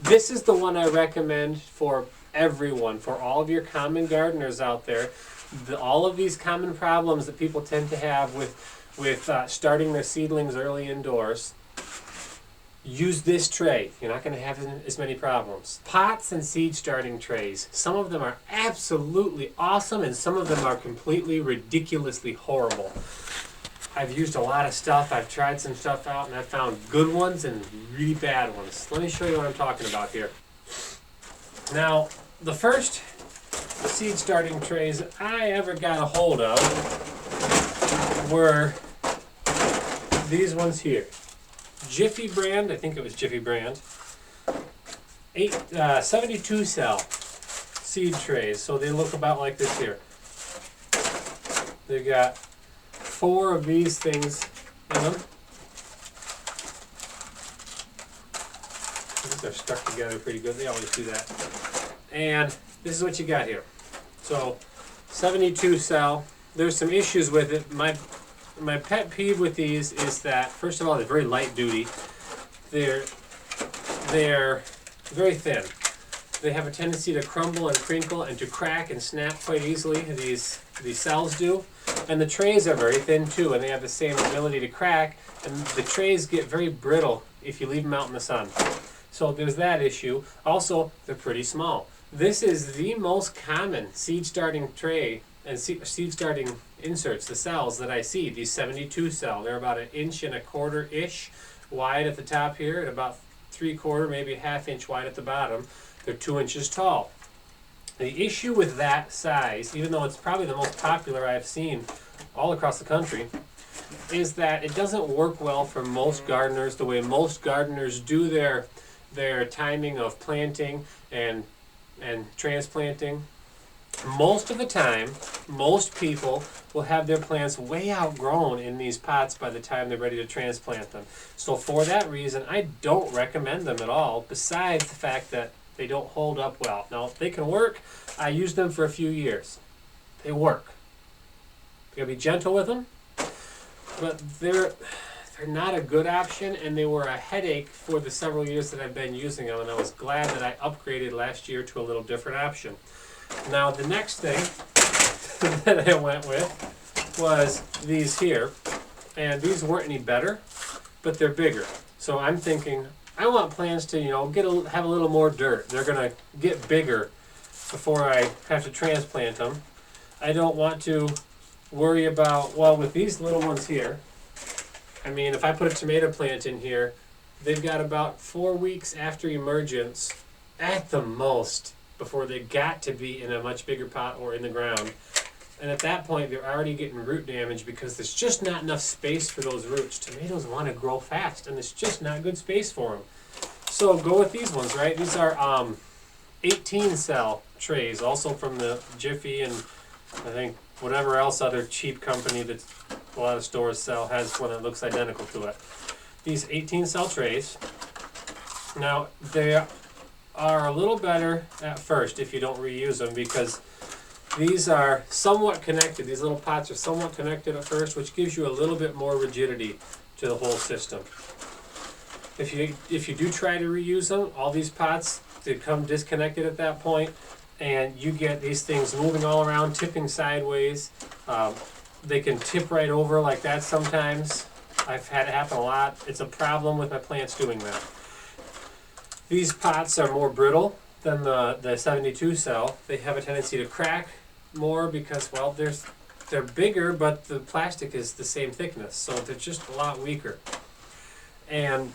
This is the one I recommend for everyone, for all of your common gardeners out there. All of these common problems that people tend to have with starting their seedlings early indoors. Use this tray. You're not going to have as many problems. Pots and seed starting trays. Some of them are absolutely awesome and some of them are completely ridiculously horrible. I've used a lot of stuff. I've tried some stuff out and I've found good ones and really bad ones. Let me show you what I'm talking about here. Now, the first seed starting trays I ever got a hold of were these ones here. Jiffy brand, I think it was Jiffy brand, 72 cell seed trays. So they look about like this here. They got 4 of these things in them. I think they're stuck together pretty good. They always do that. And this is what you got here. So 72 cell. There's some issues with it. My pet peeve with these is that, first of all, they're very light duty. They're very thin. They have a tendency to crumble and crinkle and to crack and snap quite easily. These cells do. And the trays are very thin too, and they have the same ability to crack. And the trays get very brittle if you leave them out in the sun. So there's that issue. Also, they're pretty small. This is the most common seed starting tray and seed starting inserts, the cells that I see, these 72 cell. They're about 1.25 inches-ish wide at the top here, and about 3/4, maybe 1/2 inch wide at the bottom. They're 2 inches tall. The issue with that size, even though it's probably the most popular I've seen all across the country, is that it doesn't work well for most gardeners the way most gardeners do their timing of planting and transplanting. Most of the time, most people will have their plants way outgrown in these pots by the time they're ready to transplant them. So for that reason, I don't recommend them at all, besides the fact that they don't hold up well. Now, they can work. I used them for a few years. They work. You gotta be gentle with them, but they're not a good option, and they were a headache for the several years that I've been using them, and I was glad that I upgraded last year to a little different option. Now, the next thing that I went with was these here, and these weren't any better, but they're bigger. So I'm thinking, I want plants to, have a little more dirt. They're gonna get bigger before I have to transplant them. I don't want to worry about, well, with these little ones here, I mean, if I put a tomato plant in here, they've got about 4 weeks after emergence, at the most, before they got to be in a much bigger pot or in the ground. And at that point, they're already getting root damage because there's just not enough space for those roots. Tomatoes want to grow fast, and there's just not good space for them. So go with these ones, right? These are 18 cell trays, also from the Jiffy and I think whatever else other cheap company that a lot of stores sell has one that looks identical to it. These 18 cell trays. Now, they are a little better at first if you don't reuse them, because these are somewhat connected. These little pots are somewhat connected at first, which gives you a little bit more rigidity to the whole system. If you do try to reuse them, all these pots, they come disconnected at that point, and you get these things moving all around, tipping sideways. They can tip right over like that sometimes. I've had it happen a lot. It's a problem with my plants doing that. These pots are more brittle than the 72 cell. They have a tendency to crack more because, well, they're bigger, but the plastic is the same thickness, so they're just a lot weaker. And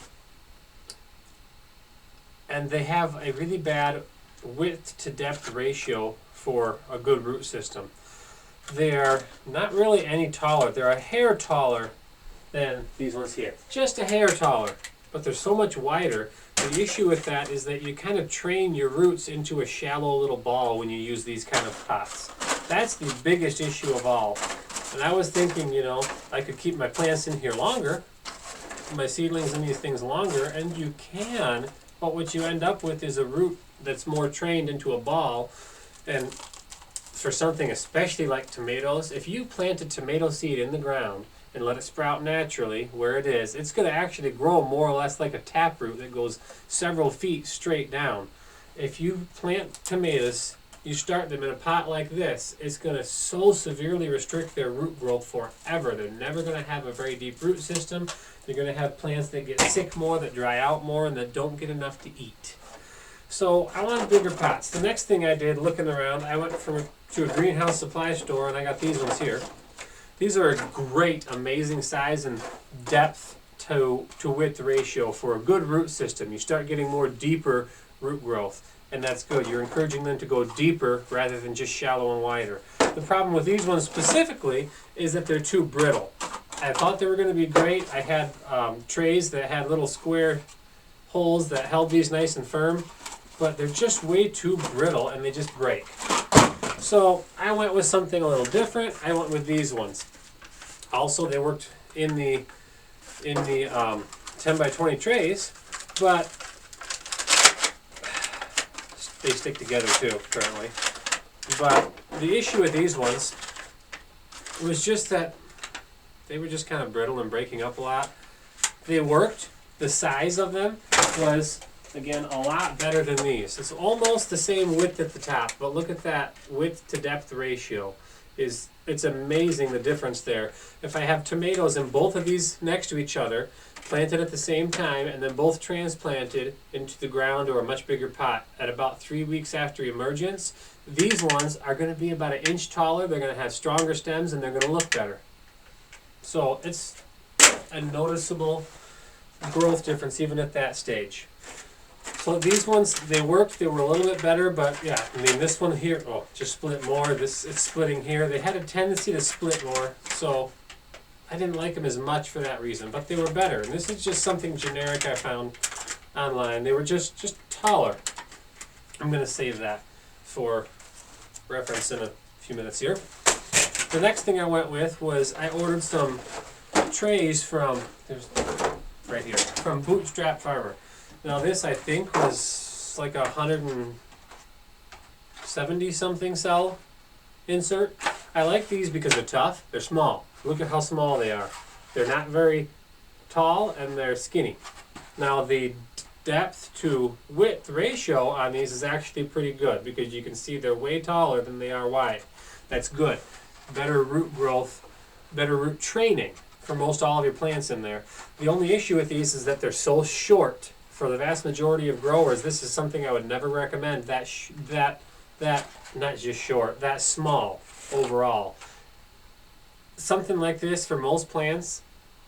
they have a really bad width to depth ratio for a good root system. They're not really any taller. They're a hair taller than these ones here. Just a hair taller, but they're so much wider. The issue with that is that you kind of train your roots into a shallow little ball when you use these kind of pots. That's the biggest issue of all. And I was thinking, I could keep my plants in here longer, my seedlings in these things longer, and you can, but what you end up with is a root that's more trained into a ball. And for something especially like tomatoes, if you plant a tomato seed in the ground and let it sprout naturally where it is, it's going to actually grow more or less like a taproot that goes several feet straight down. If you plant tomatoes, you start them in a pot like this, it's going to so severely restrict their root growth forever. They're never going to have a very deep root system. They're going to have plants that get sick more, that dry out more, and that don't get enough to eat. So I wanted bigger pots. The next thing I did, looking around, I went to a greenhouse supply store, and I got these ones here. These are a great, amazing size and depth to width ratio for a good root system. You start getting more deeper root growth, and that's good. You're encouraging them to go deeper rather than just shallow and wider. The problem with these ones specifically is that they're too brittle. I thought they were going to be great. I had trays that had little square holes that held these nice and firm, but they're just way too brittle and they just break. So I went with something a little different. I went with these ones. Also, they worked in the 10 by 20 trays, but they stick together too, apparently. But the issue with these ones was just that they were just kind of brittle and breaking up a lot. They worked. The size of them was, again, a lot better than these. It's almost the same width at the top, but look at that width to depth ratio. It's amazing the difference there. If I have tomatoes in both of these next to each other, planted at the same time, and then both transplanted into the ground or a much bigger pot at about 3 weeks after emergence, these ones are going to be about an inch taller, they're going to have stronger stems, and they're going to look better. So it's a noticeable growth difference even at that stage. So these ones, they worked, they were a little bit better, but yeah, I mean this one here, oh, just split more, it's splitting here. They had a tendency to split more, so I didn't like them as much for that reason, but they were better. And this is just something generic I found online. They were just taller. I'm going to save that for reference in a few minutes here. The next thing I went with was I ordered some trays from, right here, from Bootstrap Farmer. Now this I think was like a 170 something cell insert. I like these because they're tough, they're small. Look at how small they are. They're not very tall and they're skinny. Now the depth to width ratio on these is actually pretty good because you can see they're way taller than they are wide. That's good. Better root growth, better root training for most all of your plants in there. The only issue with these is that they're so short. For the vast majority of growers, this is something I would never recommend. That not just short, that small overall. Something like this for most plants,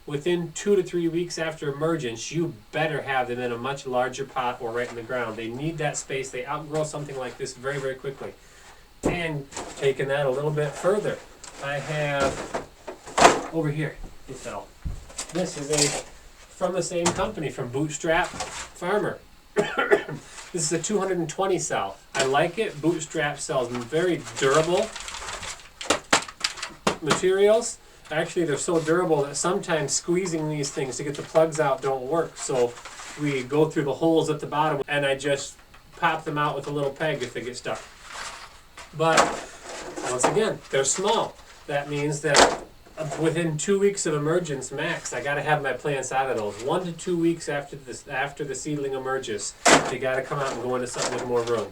within 2 to 3 weeks after emergence, you better have them in a much larger pot or right in the ground. They need that space. They outgrow something like this very, very quickly. And taking that a little bit further, I have over here, it fell. This is from the same company, from Bootstrap Farmer. This is a 220 cell. I like it. Bootstrap cells, very durable materials. Actually, they're so durable that sometimes squeezing these things to get the plugs out don't work. So we go through the holes at the bottom and I just pop them out with a little peg if they get stuck. But once again, they're small. That means that within 2 weeks of emergence max, I got to have my plants out of those. 1 to 2 weeks after the seedling emerges, they got to come out and go into something with more room.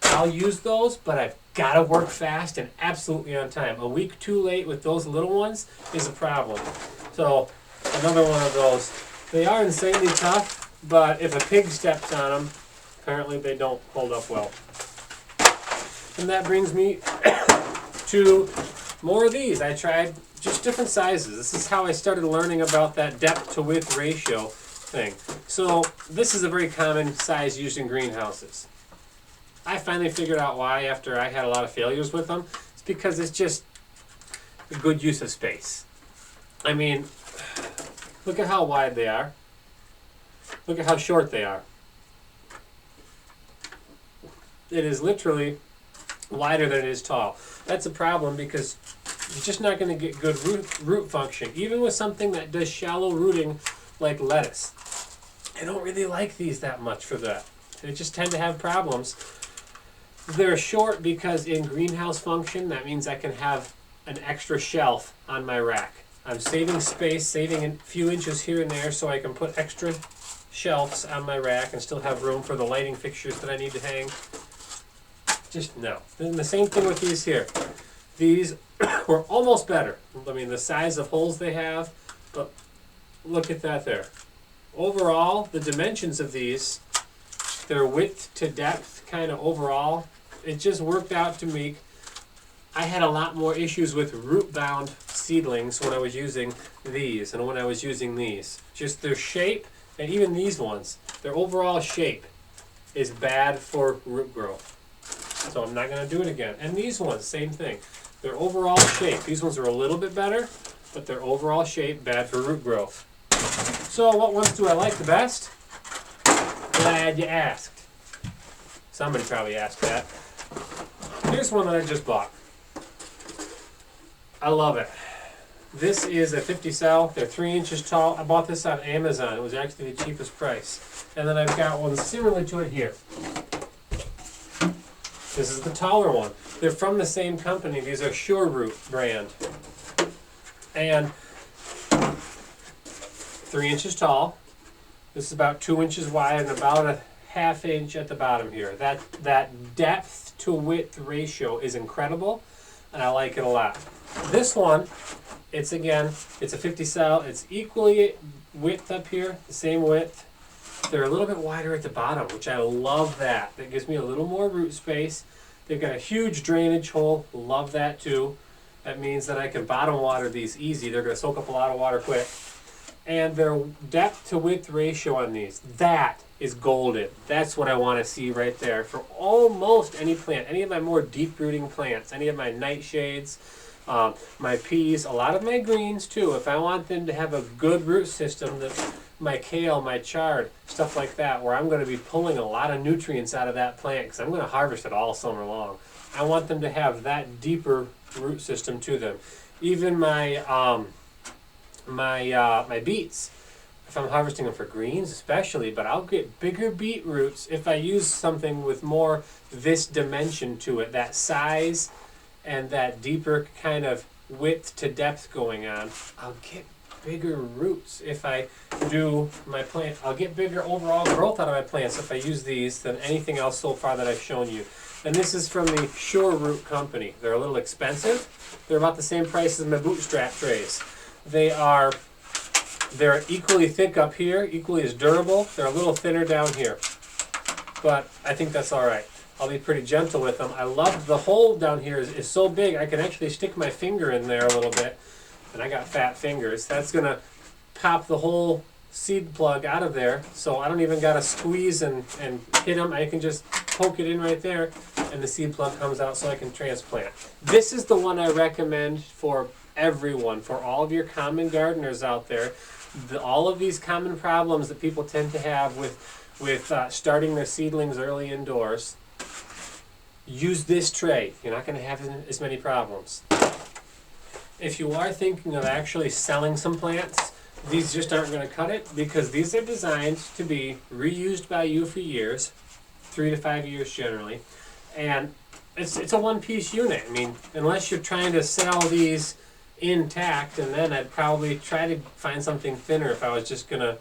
I'll use those, but I've got to work fast and absolutely on time. A week too late with those little ones is a problem. So another one of those. They are insanely tough, but if a pig steps on them, apparently they don't hold up well. And that brings me to more of these. I tried just different sizes. This is how I started learning about that depth to width ratio thing. So this is a very common size used in greenhouses. I finally figured out why after I had a lot of failures with them. It's because it's just a good use of space. I mean, look at how wide they are. Look at how short they are. It is literally wider than it is tall. That's a problem because you're just not going to get good root function. Even with something that does shallow rooting like lettuce. I don't really like these that much for that. They just tend to have problems. They're short because in greenhouse function, that means I can have an extra shelf on my rack. I'm saving space, saving a few inches here and there so I can put extra shelves on my rack and still have room for the lighting fixtures that I need to hang. Just no. And the same thing with these here. These were almost better. I mean, the size of holes they have, but look at that there. Overall, the dimensions of these, their width to depth kind of overall, it just worked out to me. I had a lot more issues with root-bound seedlings when I was using these and when I was using these. Just their shape, and even these ones, their overall shape is bad for root growth. So I'm not going to do it again. And these ones, same thing. Their overall shape, these ones are a little bit better, but their overall shape, bad for root growth. So what ones do I like the best? Glad you asked. Somebody probably asked that. Here's one that I just bought. I love it. This is a 50 cell. They're 3 inches tall. I bought this on Amazon. It was actually the cheapest price. And then I've got one similar to it here. This is the taller one. They're from the same company. These are SureRoot brand. And 3 inches tall. This is about 2 inches wide and about a ½ inch at the bottom here. That depth to width ratio is incredible, and I like it a lot. This one, it's a 50 cell. It's equally width up here, the same width. They're a little bit wider at the bottom, which I love that. That gives me a little more root space. They've got a huge drainage hole. Love that too. That means that I can bottom water these easy. They're going to soak up a lot of water quick. And their depth to width ratio on these, that is golden. That's what I want to see right there for almost any plant. Any of my more deep rooting plants, any of my nightshades, my peas, a lot of my greens too. If I want them to have a good root system, my kale, my chard, stuff like that, where I'm going to be pulling a lot of nutrients out of that plant because I'm going to harvest it all summer long. I want them to have that deeper root system to them. Even my my beets, if I'm harvesting them for greens especially, but I'll get bigger beet roots if I use something with more this dimension to it, that size and that deeper kind of width to depth going on. I'll get bigger roots if I do my plant. I'll get bigger overall growth out of my plants if I use these than anything else so far that I've shown you. And this is from the SureRoot company. They're a little expensive. They're about the same price as my bootstrap trays. They're equally thick up here, equally as durable. They're a little thinner down here, but I think that's all right. I'll be pretty gentle with them. I love the hole down here is so big I can actually stick my finger in there a little bit, and I got fat fingers. That's gonna pop the whole seed plug out of there, so I don't even gotta squeeze and hit them. I can just poke it in right there, and the seed plug comes out so I can transplant. This is the one I recommend for everyone, for all of your common gardeners out there. All of these common problems that people tend to have with starting their seedlings early indoors, use this tray. You're not going to have as many problems. If you are thinking of actually selling some plants, these just aren't going to cut it, because these are designed to be reused by you for years, 3 to 5 years generally, and it's a one-piece unit. I mean, unless you're trying to sell these intact, and then I'd probably try to find something thinner. If I was just gonna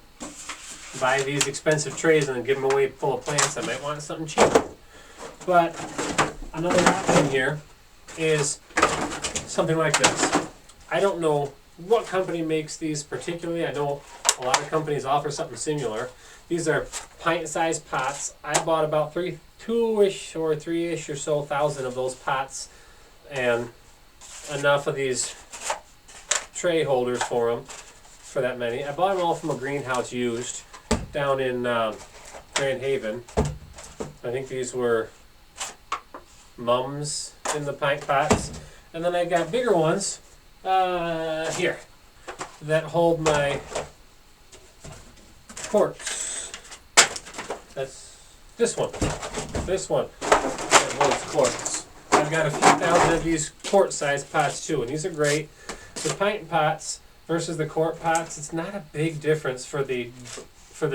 buy these expensive trays and then give them away full of plants, I might want something cheaper. But another option here is something like this. I don't know what company makes these particularly. I know a lot of companies offer something similar. These are pint-sized pots. I bought about 2-ish or 3-ish or so thousand of those pots, and enough of these tray holders for them, for that many. I bought them all from a greenhouse used down in Grand Haven. I think these were mums in the pint pots. And then I got bigger ones here that hold my quartz. That's this one. This one that holds quartz. I've got a few thousand of these quart-sized pots too, and these are great. The pint pots versus the quart pots, it's not a big difference for the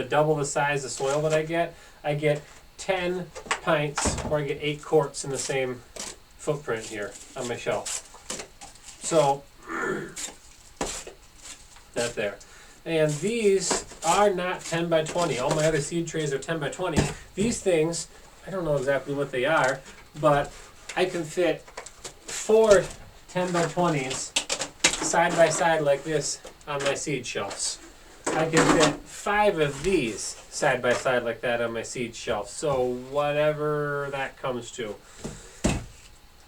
double the size of soil that I get. I get 10 pints or I get 8 quarts in the same footprint here on my shelf. So that there. And these are not 10 by 20. All my other seed trays are 10 by 20. These things, I don't know exactly what they are, but I can fit 4 10 by 20s side by side like this on my seed shelves. I can fit 5 of these side by side like that on my seed shelf. So whatever that comes to.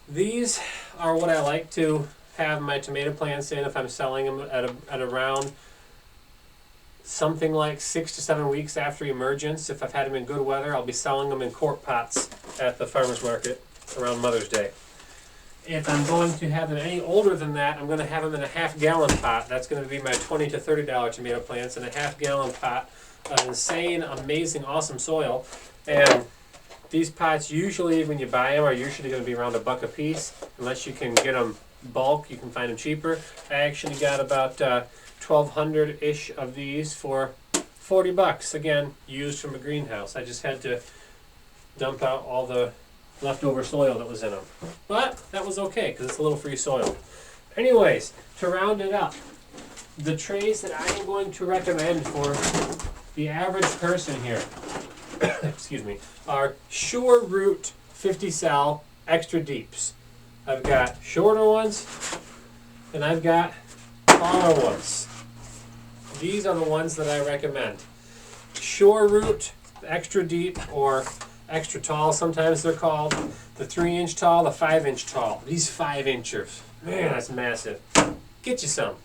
These are what I like to have my tomato plants in if I'm selling them at around something like 6 to 7 weeks after emergence. If I've had them in good weather, I'll be selling them in quart pots at the farmer's market around Mother's Day. If I'm going to have them any older than that, I'm going to have them in a half-gallon pot. That's going to be my $20 to $30 tomato plants in a half-gallon pot of insane, amazing, awesome soil. And these pots usually, when you buy them, are usually going to be around $1 a piece. Unless you can get them bulk, you can find them cheaper. I actually got about 1,200-ish of these for $40. Again, used from a greenhouse. I just had to dump out all the leftover soil that was in them. But that was okay, because it's a little free soil. Anyways, to round it up, the trays that I am going to recommend for the average person here, excuse me, are Sure Root 50 Cell Extra Deeps. I've got shorter ones, and I've got taller ones. These are the ones that I recommend. Sure Root Extra Deep, or extra tall, sometimes they're called. The 3-inch tall, the 5-inch tall. These 5-inchers, man, that's massive. Get you some.